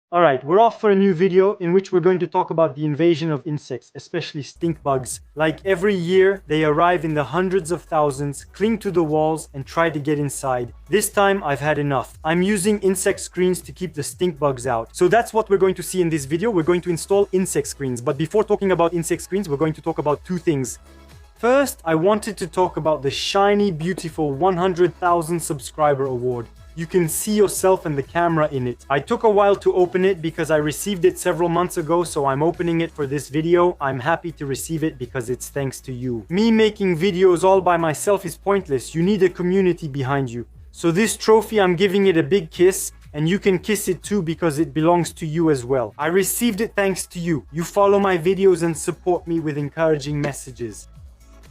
Alright, we're off for a new video in which we're going to talk about the invasion of insects, especially stink bugs. Like every year, they arrive in the hundreds of thousands, cling to the walls, and try to get inside. This time, I've had enough. I'm using insect screens to keep the stink bugs out. So that's what we're going to see in this video. We're going to install insect screens. But before talking about insect screens, we're going to talk about two things. First, I wanted to talk about the shiny, beautiful 100,000 subscriber award. You can see yourself and the camera in it. I took a while to open it because I received it several months ago, so I'm opening it for this video. I'm happy to receive it because it's thanks to you. Me making videos all by myself is pointless. You need a community behind you. So this trophy, I'm giving it a big kiss, and you can kiss it too because it belongs to you as well. I received it thanks to you. You follow my videos and support me with encouraging messages.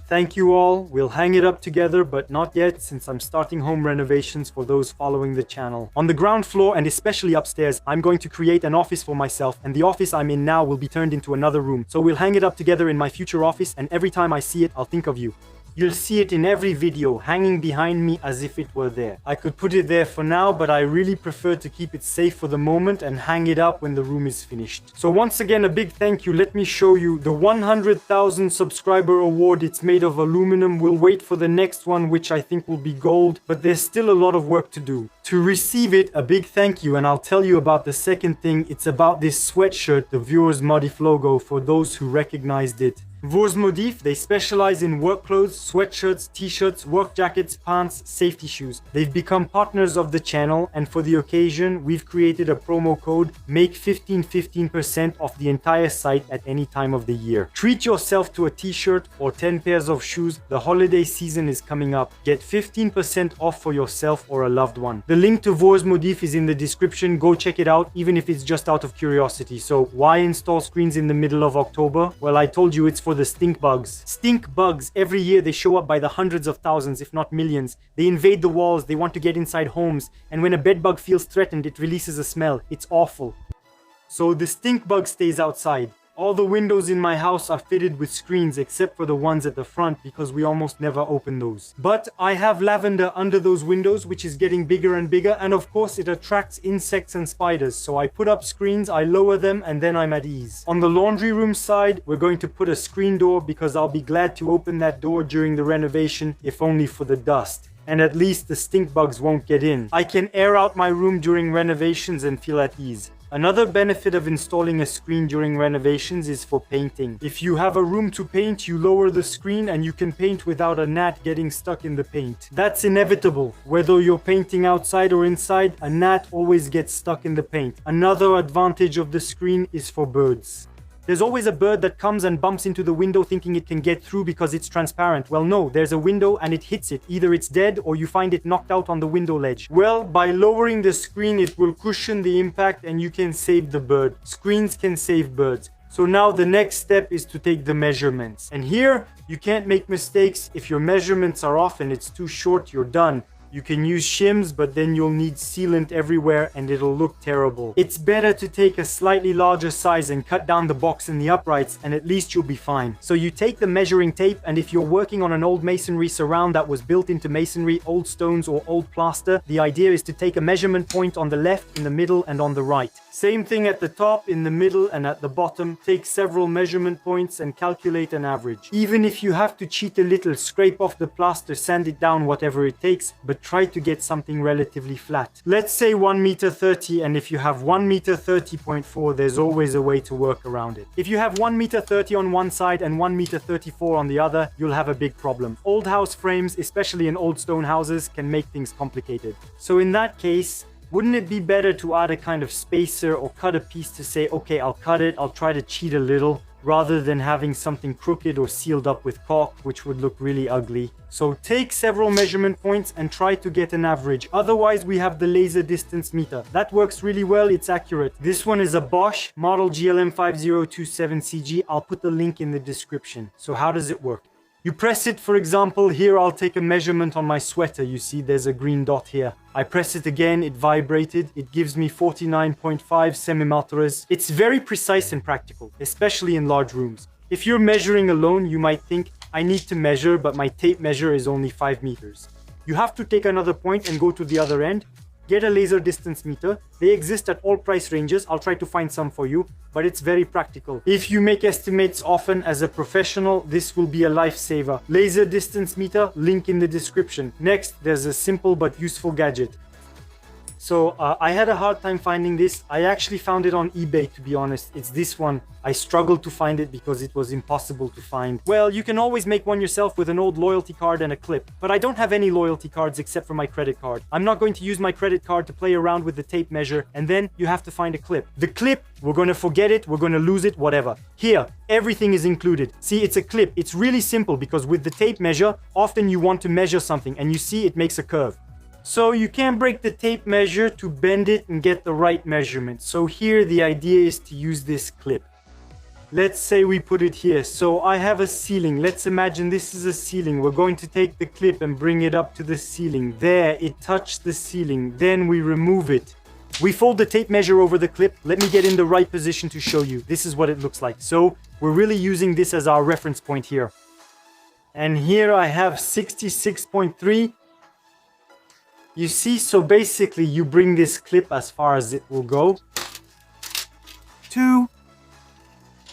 Thank you all. We'll hang it up together, but not yet since I'm starting home renovations for those following the channel. On the ground floor and especially upstairs, I'm going to create an office for myself, and the office I'm in now will be turned into another room. So we'll hang it up together in my future office, and every time I see it, I'll think of you. You'll see it in every video, hanging behind me as if it were there. I could put it there for now, but I really prefer to keep it safe for the moment and hang it up when the room is finished. So once again, a big thank you. Let me show you the 100,000 subscriber award. It's made of aluminum. We'll wait for the next one, which I think will be gold, but there's still a lot of work to do. To receive it, a big thank you, and I'll tell you about the second thing. It's about this sweatshirt, the Viewers Modif logo, for those who recognized it. Viewers Modif, they specialize in work clothes, sweatshirts, t-shirts, work jackets, pants, safety shoes. They've become partners of the channel, and for the occasion, we've created a promo code, make 15% off the entire site at any time of the year. Treat yourself to a t-shirt or 10 pairs of shoes. The holiday season is coming up. Get 15% off for yourself or a loved one. The link to Viewers Modif is in the description. Go check it out, even if it's just out of curiosity. So why install screens in the middle of October? Well, I told you it's for the stink bugs. Stink bugs, every year they show up by the hundreds of thousands, if not millions. They invade the walls, they want to get inside homes, and when a bed bug feels threatened, it releases a smell. It's awful. So the stink bug stays outside. All the windows in my house are fitted with screens except for the ones at the front because we almost never open those. But I have lavender under those windows, which is getting bigger and bigger, and of course it attracts insects and spiders. So I put up screens, I lower them, and then I'm at ease. On the laundry room side, we're going to put a screen door because I'll be glad to open that door during the renovation, if only for the dust. And at least the stink bugs won't get in. I can air out my room during renovations and feel at ease. Another benefit of installing a screen during renovations is for painting. If you have a room to paint, you lower the screen and you can paint without a gnat getting stuck in the paint. That's inevitable. Whether you're painting outside or inside, a gnat always gets stuck in the paint. Another advantage of the screen is for birds. There's always a bird that comes and bumps into the window thinking it can get through because it's transparent. Well, no, there's a window and it hits it. Either it's dead or you find it knocked out on the window ledge. Well, by lowering the screen, it will cushion the impact and you can save the bird. Screens can save birds. So now the next step is to take the measurements. And here, you can't make mistakes. If your measurements are off and it's too short, you're done. You can use shims, but then you'll need sealant everywhere and it'll look terrible. It's better to take a slightly larger size and cut down the box and the uprights, and at least you'll be fine. So you take the measuring tape, and if you're working on an old masonry surround that was built into masonry, old stones or old plaster, the idea is to take a measurement point on the left, in the middle and on the right. Same thing at the top, in the middle and at the bottom. Take several measurement points and calculate an average. Even if you have to cheat a little, scrape off the plaster, sand it down, whatever it takes, but try to get something relatively flat. Let's say 1.30 m, and if you have 1.30.4 m, there's always a way to work around it. If you have 1.30 m on one side and 1.34 m on the other, you'll have a big problem. Old house frames, especially in old stone houses, can make things complicated. So in that case, wouldn't it be better to add a kind of spacer or cut a piece to say, okay, I'll cut it, I'll try to cheat a little, rather than having something crooked or sealed up with caulk, which would look really ugly. So take several measurement points and try to get an average. Otherwise, we have the laser distance meter. That works really well, it's accurate. This one is a Bosch model GLM5027CG. I'll put the link in the description. So how does it work? You press it, for example, here I'll take a measurement on my sweater. You see there's a green dot here. I press it again, it vibrated. It gives me 49.5 cm. It's very precise and practical, especially in large rooms. If you're measuring alone, you might think, I need to measure, but my tape measure is only 5 meters. You have to take another point and go to the other end. get a laser distance meter. They exist at all price ranges. I'll try to find some for you, but it's very practical. If you make estimates often as a professional, this will be a lifesaver. Laser distance meter, link in the description. Next, there's a simple but useful gadget. So I had a hard time finding this. I actually found it on eBay, to be honest. It's this one. I struggled to find it because it was impossible to find. Well, you can always make one yourself with an old loyalty card and a clip, but I don't have any loyalty cards except for my credit card. I'm not going to use my credit card to play around with the tape measure, and then you have to find a clip. The clip, we're going to forget it, we're going to lose it, whatever. Here, everything is included. See, it's a clip. It's really simple because with the tape measure, often you want to measure something and you see it makes a curve. So you can't break the tape measure to bend it and get the right measurement. So here the idea is to use this clip. Let's say we put it here. So I have a ceiling. Let's imagine this is a ceiling. We're going to take the clip and bring it up to the ceiling. There, it touched the ceiling. Then we remove it. We fold the tape measure over the clip. Let me get in the right position to show you. This is what it looks like. So we're really using this as our reference point here. And here I have 66.3. You see, so basically you bring this clip as far as it will go to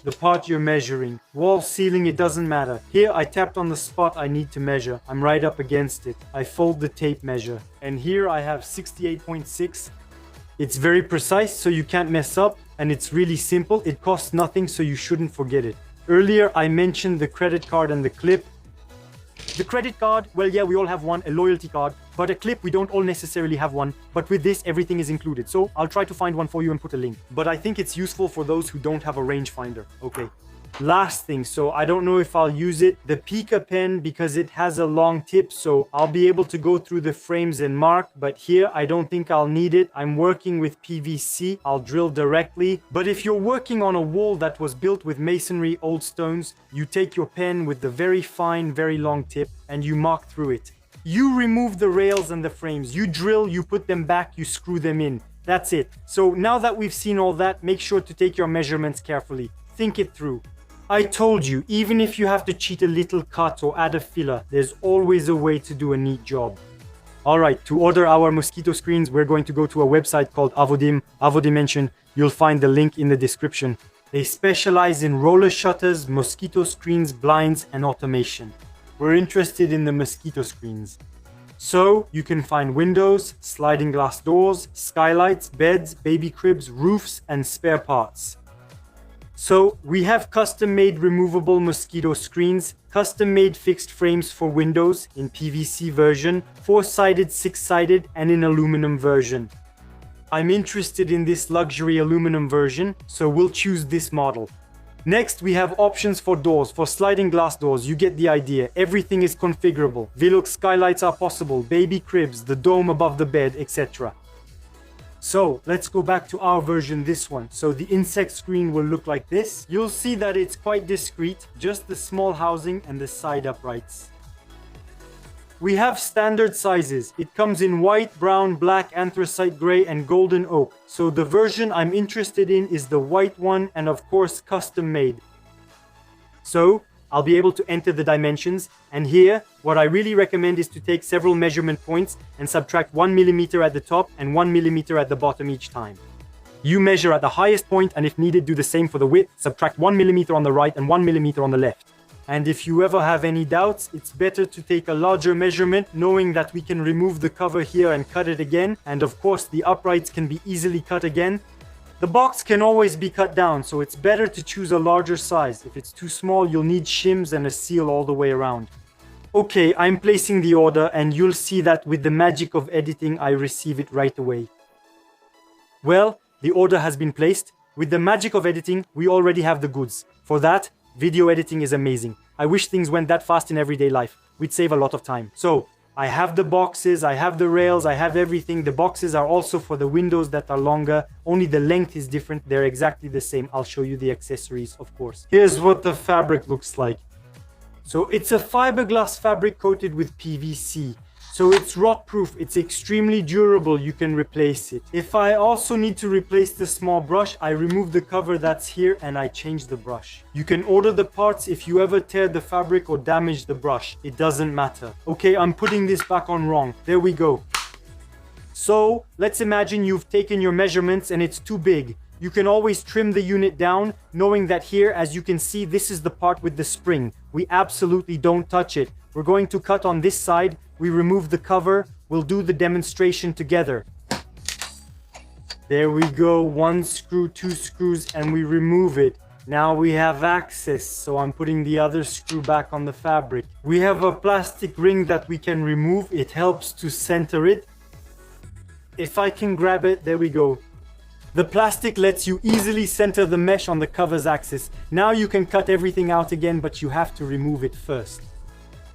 the part you're measuring. Wall, ceiling, it doesn't matter. Here I tapped on the spot I need to measure. I'm right up against it. I fold the tape measure. And here I have 68.6. It's very precise, so you can't mess up. And it's really simple. It costs nothing, so you shouldn't forget it. Earlier I mentioned the credit card and the clip. The credit card, well, yeah, we all have one, a loyalty card, but a clip, we don't all necessarily have one. But with this, everything is included. So I'll try to find one for you and put a link. But I think it's useful for those who don't have a rangefinder. Okay. Last thing, so I don't know if I'll use it, the Pika pen, because it has a long tip, so I'll be able to go through the frames and mark, but here I don't think I'll need it. I'm working with PVC, I'll drill directly. But if you're working on a wall that was built with masonry, old stones, you take your pen with the very fine, very long tip and you mark through it. You remove the rails and the frames, you drill, you put them back, you screw them in. That's it. So now that we've seen all that, make sure to take your measurements carefully. Think it through. I told you, even if you have to cheat a little cut or add a filler, there's always a way to do a neat job. Alright, to order our mosquito screens, we're going to go to a website called Avodim, Avodimension. You'll find the link in the description. They specialize in roller shutters, mosquito screens, blinds, and automation. We're interested in the mosquito screens. So, you can find windows, sliding glass doors, skylights, beds, baby cribs, roofs, and spare parts. So we have custom-made removable mosquito screens, custom-made fixed frames for windows in PVC version, 4-sided, 6-sided, and in aluminum version. I'm interested in this luxury aluminum version, so we'll choose this model. Next, we have options for doors, for sliding glass doors. You get the idea. Everything is configurable. Velux skylights are possible, baby cribs, the dome above the bed, etc. So let's go back to our version, this one. So the insect screen will look like this. You'll see that it's quite discreet, just the small housing and the side uprights. We have standard sizes. It comes in white, brown, black, anthracite gray, and golden oak. So the version I'm interested in is the white one, and of course custom made. So I'll be able to enter the dimensions, and here what I really recommend is to take several measurement points and subtract 1 millimeter at the top and 1 millimeter at the bottom each time. You measure at the highest point, and if needed, do the same for the width. Subtract 1 millimeter on the right and 1 millimeter on the left. And if you ever have any doubts, it's better to take a larger measurement, knowing that we can remove the cover here and cut it again, and of course the uprights can be easily cut again. The box can always be cut down, so it's better to choose a larger size. If it's too small, you'll need shims and a seal all the way around. Okay, I'm placing the order, and you'll see that with the magic of editing, I receive it right away. Well, the order has been placed. With the magic of editing, we already have the goods. For that, video editing is amazing. I wish things went that fast in everyday life. We'd save a lot of time. So, I have the boxes, I have the rails, I have everything. The boxes are also for the windows that are longer. Only the length is different. They're exactly the same. I'll show you the accessories, of course. Here's what the fabric looks like. So it's a fiberglass fabric coated with PVC. So it's rot proof, it's extremely durable, you can replace it. If I also need to replace the small brush, I remove the cover that's here and I change the brush. You can order the parts if you ever tear the fabric or damage the brush. It doesn't matter. Okay, I'm putting this back on wrong. There we go. So let's imagine you've taken your measurements and it's too big. You can always trim the unit down, knowing that here, as you can see, this is the part with the spring. We absolutely don't touch it. We're going to cut on this side. We remove the cover. We'll do the demonstration together. There we go. 1 screw, 2 screws, and we remove it. Now we have access, so I'm putting the other screw back on the fabric. We have a plastic ring that we can remove. It helps to center it. If I can grab it, there we go. The plastic lets you easily center the mesh on the cover's axis. Now you can cut everything out again, but you have to remove it first.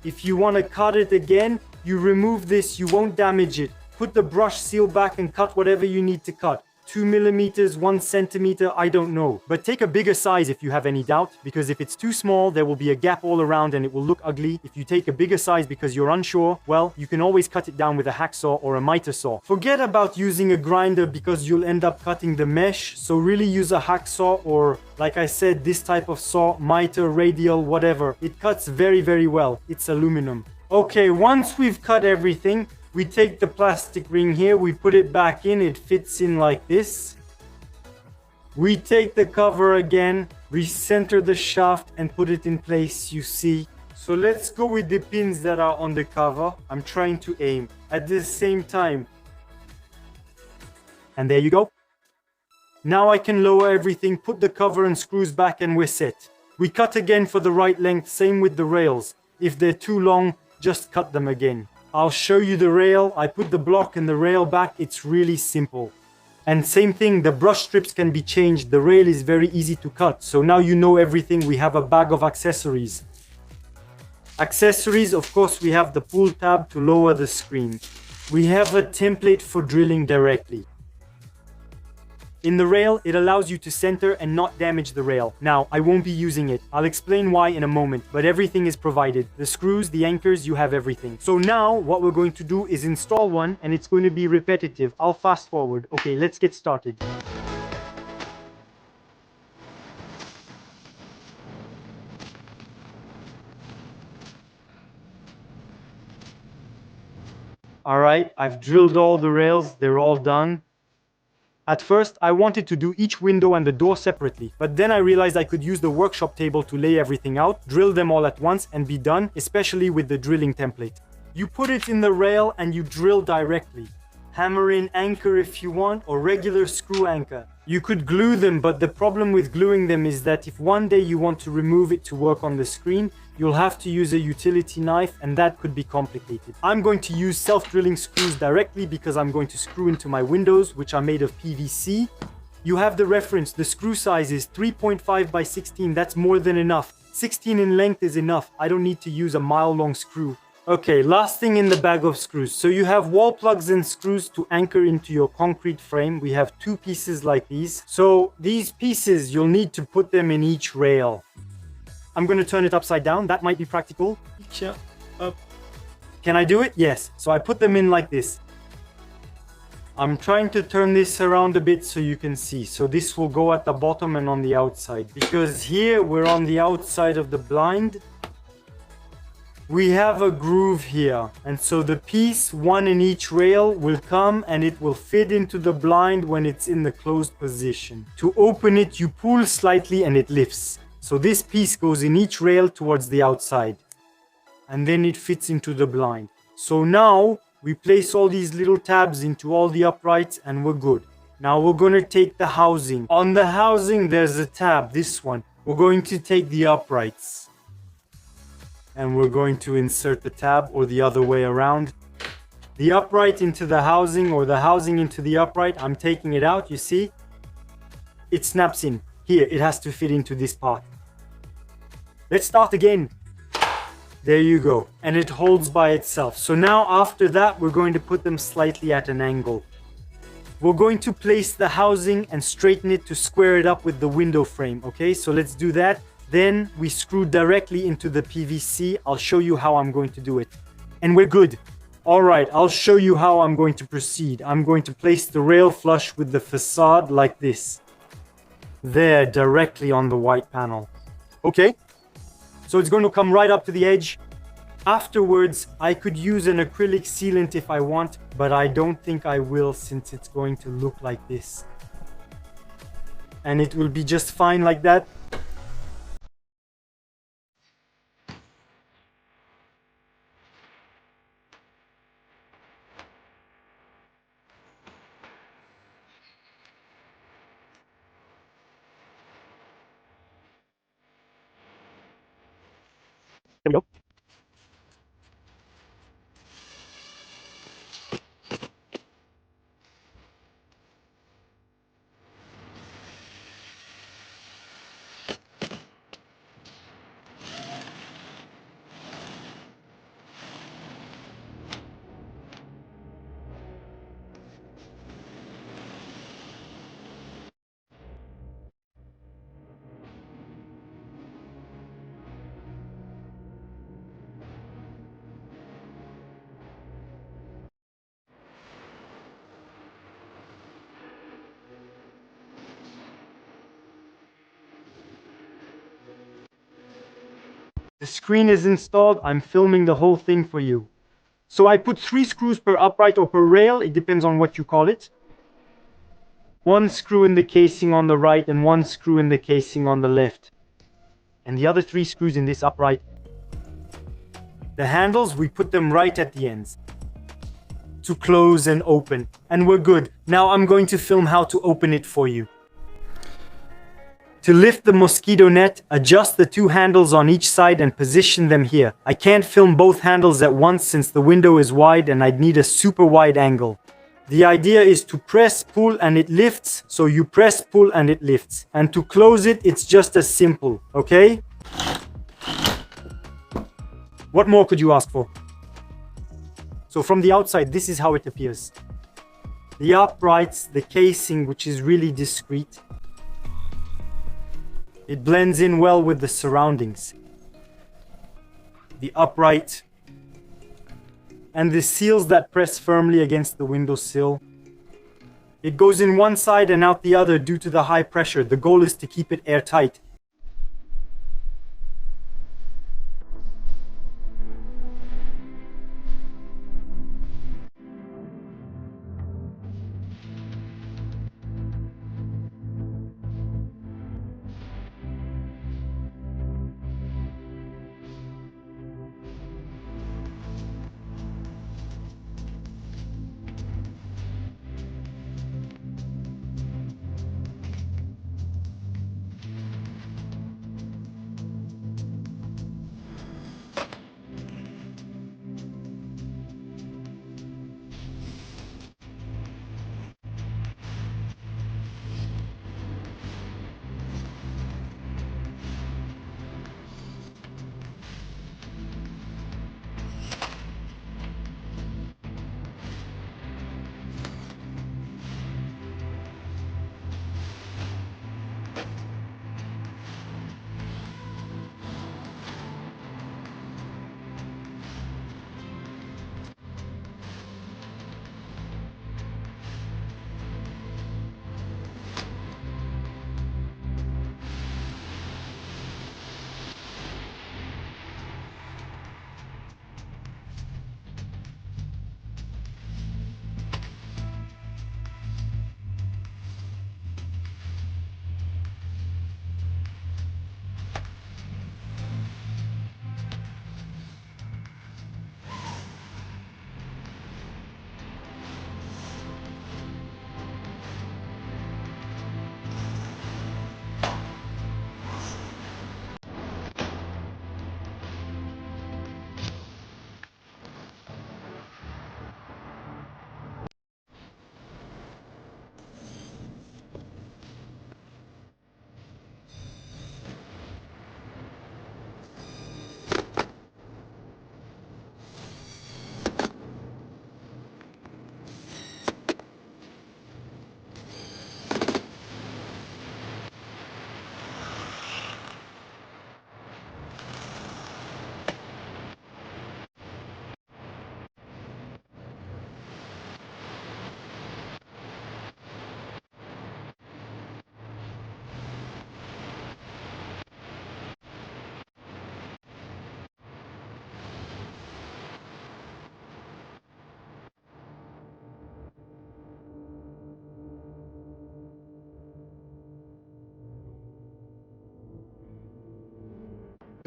If you want to cut it again, you remove this, you won't damage it. Put the brush seal back and cut whatever you need to cut. 2 millimeters, 1 centimeter, I don't know. But take a bigger size if you have any doubt, because if it's too small, there will be a gap all around and it will look ugly. If you take a bigger size because you're unsure, well, you can always cut it down with a hacksaw or a miter saw. Forget about using a grinder because you'll end up cutting the mesh, so really use a hacksaw or, like I said, this type of saw, miter, radial, whatever. It cuts very, very well. It's aluminum. Okay, once we've cut everything, we take the plastic ring here, we put it back in, it fits in like this. We take the cover again, recenter the shaft and put it in place, you see. So let's go with the pins that are on the cover. I'm trying to aim at the same time. And there you go. Now I can lower everything, put the cover and screws back, and we're set. We cut again for the right length, same with the rails. If they're too long, just cut them again. I'll show you the rail. I put the block and the rail back. It's really simple. And same thing, the brush strips can be changed. The rail is very easy to cut. So now you know everything. We have a bag of accessories. Accessories, of course, we have the pull tab to lower the screen. We have a template for drilling directly. In the rail, it allows you to center and not damage the rail. Now, I won't be using it. I'll explain why in a moment, but everything is provided. The screws, the anchors, you have everything. So now, what we're going to do is install one, and it's going to be repetitive. I'll fast forward. Okay, let's get started. All right, I've drilled all the rails. They're all done. At first, I wanted to do each window and the door separately, but then I realized I could use the workshop table to lay everything out, drill them all at once and be done, especially with the drilling template. You put it in the rail and you drill directly. Hammer in anchor if you want, or regular screw anchor. You could glue them, but the problem with gluing them is that if one day you want to remove it to work on the screen, you'll have to use a utility knife, and that could be complicated. I'm going to use self-drilling screws directly because I'm going to screw into my windows, which are made of PVC. You have the reference. The screw size is 3.5 by 16. That's more than enough. 16 in length is enough. I don't need to use a mile-long screw. Okay, last thing in the bag of screws. So you have wall plugs and screws to anchor into your concrete frame. We have 2 pieces like these. So these pieces, you'll need to put them in each rail. I'm going to turn it upside down. That might be practical. Up. Can I do it? Yes. So I put them in like this. I'm trying to turn this around a bit so you can see. So this will go at the bottom and on the outside. Because here we're on the outside of the blind. We have a groove here. And so the piece, one in each rail, will come and it will fit into the blind when it's in the closed position. To open it, you pull slightly and it lifts. So this piece goes in each rail towards the outside. And then it fits into the blind. So now we place all these little tabs into all the uprights and we're good. Now we're going to take the housing. On the housing there's a tab, this one. We're going to take the uprights. And we're going to insert the tab, or the other way around. The upright into the housing, or the housing into the upright. I'm taking it out, you see? It snaps in. Here, it has to fit into this part. Let's start again. There you go. And it holds by itself. So now after that, we're going to put them slightly at an angle. We're going to place the housing and straighten it to square it up with the window frame. Okay, so let's do that. Then we screw directly into the PVC. I'll show you how I'm going to do it. And we're good. All right, I'll show you how I'm going to proceed. I'm going to place the rail flush with the facade like this. There, directly on the white panel. Okay, so it's going to come right up to the edge. Afterwards, I could use an acrylic sealant if I want, but I don't think I will since it's going to look like this. And it will be just fine like that. There we go. The screen is installed. I'm filming the whole thing for you. So I put 3 screws per upright or per rail. It depends on what you call it. 1 screw in the casing on the right and 1 screw in the casing on the left. And the other 3 screws in this upright. The handles, we put them right at the ends to close and open. And we're good. Now I'm going to film how to open it for you. To lift the mosquito net, adjust the 2 handles on each side and position them here. I can't film both handles at once since the window is wide and I'd need a super wide angle. The idea is to press, pull, and it lifts. So you press, pull, and it lifts. And to close it, it's just as simple, okay? What more could you ask for? So from the outside, this is how it appears. The uprights, the casing, which is really discreet. It blends in well with the surroundings. The upright. And the seals that press firmly against the windowsill. It goes in one side and out the other due to the high pressure. The goal is to keep it airtight.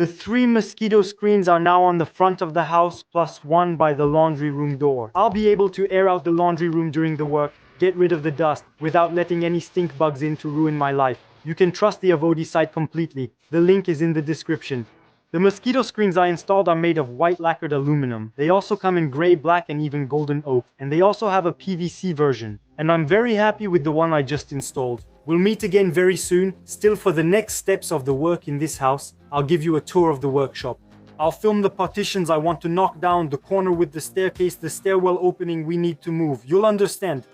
The 3 mosquito screens are now on the front of the house, plus 1 by the laundry room door. I'll be able to air out the laundry room during the work, get rid of the dust, without letting any stink bugs in to ruin my life. You can trust the Avodi site completely. The link is in the description. The mosquito screens I installed are made of white lacquered aluminum. They also come in gray, black, and even golden oak. And they also have a PVC version. And I'm very happy with the one I just installed. We'll meet again very soon. Still, for the next steps of the work in this house, I'll give you a tour of the workshop. I'll film the partitions I want to knock down, the corner with the staircase, the stairwell opening we need to move. You'll understand.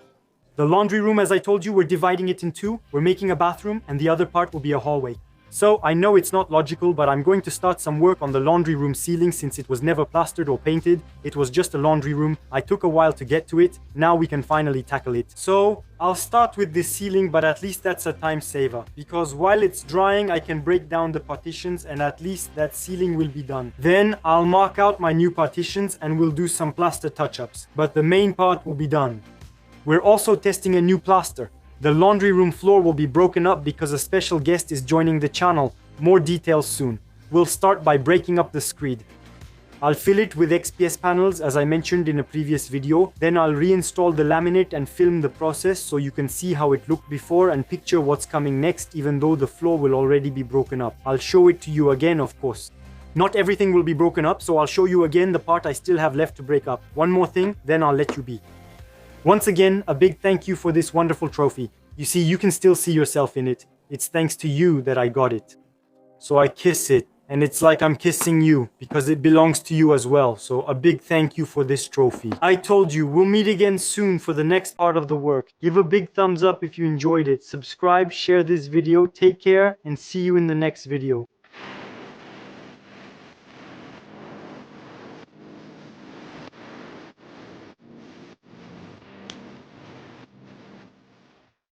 The laundry room, as I told you, we're dividing it in 2. We're making a bathroom, and the other part will be a hallway. So, I know it's not logical, but I'm going to start some work on the laundry room ceiling since it was never plastered or painted. It was just a laundry room. I took a while to get to it. Now we can finally tackle it. So, I'll start with the ceiling, but at least that's a time saver. Because while it's drying, I can break down the partitions and at least that ceiling will be done. Then, I'll mark out my new partitions and we'll do some plaster touch-ups. But the main part will be done. We're also testing a new plaster. The laundry room floor will be broken up because a special guest is joining the channel. More details soon. We'll start by breaking up the screed. I'll fill it with XPS panels as I mentioned in a previous video. Then I'll reinstall the laminate and film the process so you can see how it looked before and picture what's coming next, even though the floor will already be broken up. I'll show it to you again, of course. Not everything will be broken up, so I'll show you again the part I still have left to break up. One more thing, then I'll let you be. Once again, a big thank you for this wonderful trophy. You see, you can still see yourself in it. It's thanks to you that I got it. So I kiss it, and it's like I'm kissing you, because it belongs to you as well. So a big thank you for this trophy. I told you, we'll meet again soon for the next part of the work. Give a big thumbs up if you enjoyed it. Subscribe, share this video, take care, and see you in the next video.